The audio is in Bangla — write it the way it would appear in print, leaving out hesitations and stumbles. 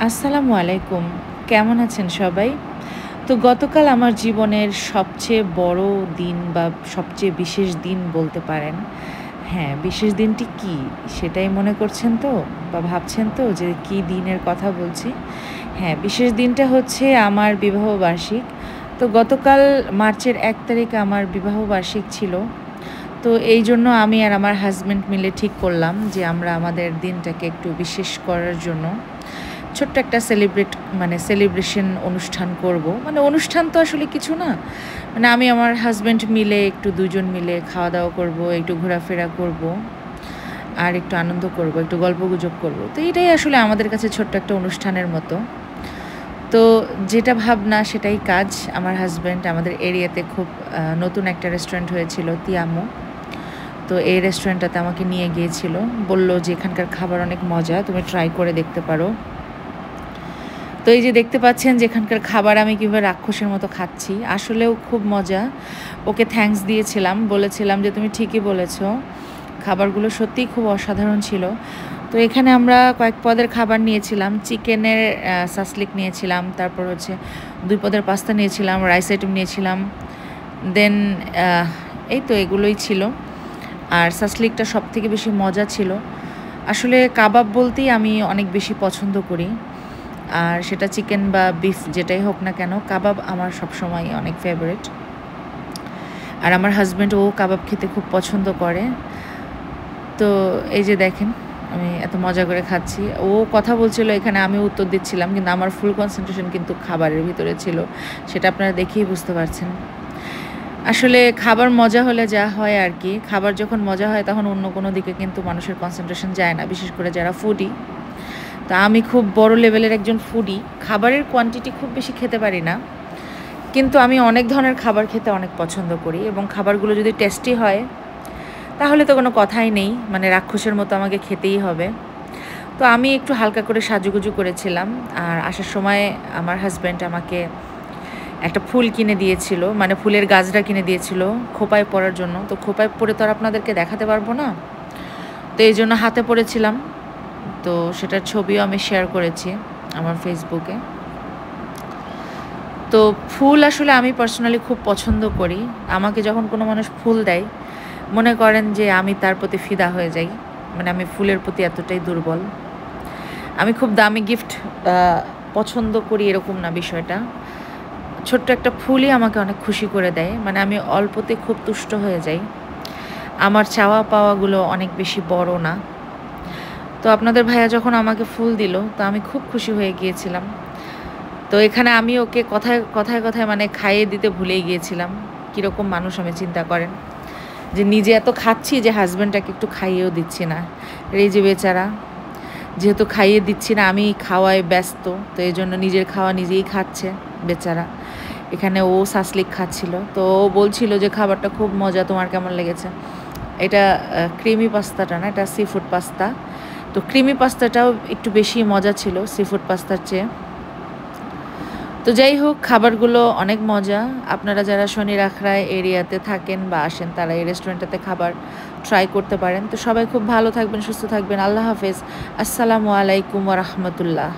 আসসালামু আলাইকুম। কেমন আছেন সবাই? তো গতকাল আমার জীবনের সবচেয়ে বড় দিন বা সবচেয়ে বিশেষ দিন বলতে পারেন। হ্যাঁ, বিশেষ দিনটি কী? সেটাই মনে করছেন তো? বা ভাবছেন তো যে কী দিনের কথা বলছি? হ্যাঁ, বিশেষ দিনটা হচ্ছে আমার বিবাহবার্ষিক। তো গতকাল মার্চের ১ তারিখ আমার বিবাহবার্ষিক ছিল। তো এইজন্য আমি আর আমার হাসব্যান্ড মিলে ঠিক করলাম যে আমরা আমাদের দিনটাকে একটু বিশেষ করার জন্য ছোট্ট একটা সেলিব্রেশন অনুষ্ঠান করব। মানে অনুষ্ঠান তো আসলে কিছু না। মানে আমি আমার হাসব্যান্ড মিলে একটু ২ জন মিলে খাওয়া-দাওয়া করব, একটু ঘোরাফেরা করব, আর একটু আনন্দ করব, একটু গল্পগুজব করব। তো এটাই আসলে আমাদের কাছে ছোট্ট একটা অনুষ্ঠানের মতো। তো যেটা ভাবনা সেটাই কাজ। আমার হাসব্যান্ড আমাদের এরিয়াতে খুব নতুন একটা রেস্টুরেন্ট হয়েছিল তিয়ামো। তো এই রেস্টুরেন্টটাতে আমাকে নিয়ে গিয়েছিল। বলল যে এখানকার খাবার অনেক মজা, তুমি ট্রাই করে দেখতে পারো। তো এই যে দেখতে পাচ্ছেন যে এখানকার খাবার আমি কীভাবে রাক্ষসের মতো খাচ্ছি। আসলেও খুব মজা। ওকে থ্যাঙ্কস দিয়েছিলাম। বলেছিলাম যে তুমি ঠিকই বলেছো। খাবারগুলো সত্যিই খুব অসাধারণ ছিল। তো এখানে আমরা কয়েক পদের খাবার নিয়েছিলাম। চিকেনের সাসলিক নিয়েছিলাম। তারপর হচ্ছে ২ পদের পাস্তা নিয়েছিলাম, রাইস আইটেম নিয়েছিলাম। দেন এই তো এগুলোই ছিল। আর সাসলিকটা সবথেকে বেশি মজা ছিল। আসলে কাবাব বলতেই আমি অনেক বেশি পছন্দ করি। আর সেটা চিকেন বা বিফ যেটাই হোক না কেন, কাবাব আমার সবসময় অনেক ফেভারিট। আর আমার হাসব্যান্ড ও কাবাব খেতে খুব পছন্দ করে। তো এই যে দেখেন আমি এত মজা করে খাচ্ছি। ও কথা বলছিল এখানে, আমি উত্তর দিচ্ছিলাম, কিন্তু আমার ফুল কনসেন্ট্রেশন কিন্তু খাবারের ভিতরে ছিল। সেটা আপনারা দেখেই বুঝতে পারছেন। আসলে খাবার মজা হলে যা হয় আর কি, খাবার যখন মজা হয় তখন অন্য কোনো দিকে কিন্তু মানুষের কনসেন্ট্রেশন যায় না, বিশেষ করে যারা ফুডি। তা আমি খুব বড় লেভেলের একজন ফুডি। খাবারের কোয়ান্টিটি খুব বেশি খেতে পারি না, কিন্তু আমি অনেক ধরনের খাবার খেতে অনেক পছন্দ করি, এবং খাবারগুলো যদি টেস্টি হয় তাহলে তো কোনো কথাই নেই, মানে রাক্ষসের মতো আমাকে খেতেই হবে। তো আমি একটু হালকা করে সাজুগুজু করেছিলাম। আর আসার সময় আমার হাসব্যান্ড আমাকে একটা ফুল কিনে দিয়েছিল, মানে ফুলের গাছটা কিনে দিয়েছিল খোঁপায় পরার জন্য। তো খোঁপায় পরে তো আর আপনাদেরকে দেখাতে পারবো না, তো এই জন্য হাতে পরেছিলাম। তো সেটার ছবিও আমি শেয়ার করেছি আমার ফেসবুকে। তো ফুল আসলে আমি পার্সোনালি খুব পছন্দ করি। আমাকে যখন কোনো মানুষ ফুল দেয়, মনে করেন যে আমি তার প্রতি ফিদা হয়ে যাই। মানে আমি ফুলের প্রতি এতটাই দুর্বল। আমি খুব দামি গিফট পছন্দ করি এরকম না বিষয়টা। ছোট্ট একটা ফুলই আমাকে অনেক খুশি করে দেয়। মানে আমি অল্পতে খুব তুষ্ট হয়ে যাই। আমার চাওয়া পাওয়াগুলো অনেক বেশি বড় না। তো আপনাদের ভাইয়া যখন আমাকে ফুল দিল, তো আমি খুব খুশি হয়ে গিয়েছিলাম। তো এখানে আমি ওকে কথায় কথায় কথায় মানে খাইয়ে দিতে ভুলেই গিয়েছিলাম। কীরকম মানুষ আমি চিন্তা করেন, যে নিজে এত খাচ্ছি যে হাজব্যান্ডটাকে একটু খাইয়েও দিচ্ছি না। এই যে বেচারা, যেহেতু খাইয়ে দিচ্ছি না, আমি খাওয়ায় ব্যস্ত, তো এই জন্য নিজের খাওয়া নিজেই খাচ্ছে বেচারা। এখানে ও সাসলিক খাচ্ছিল, তো ও বলছিল যে খাবারটা খুব মজা, তোমার কেমন লেগেছে। এটা ক্রিমি পাস্তাটা না, এটা সি ফুড পাস্তা। তো ক্রিমি পাস্তাটাও একটু বেশি মজা ছিল সি ফুড পাস্তার চেয়ে। তো যাই হোক, খাবারগুলো অনেক মজা। আপনারা যারা শনির আখড়ায় এরিয়াতে থাকেন বা আসেন, তারা এই রেস্টুরেন্টটাতে খাবার ট্রাই করতে পারেন। তো সবাই খুব ভালো থাকবেন, সুস্থ থাকবেন। আল্লাহ হাফেজ। আসসালামু আলাইকুম ওয়া রাহমাতুল্লাহ।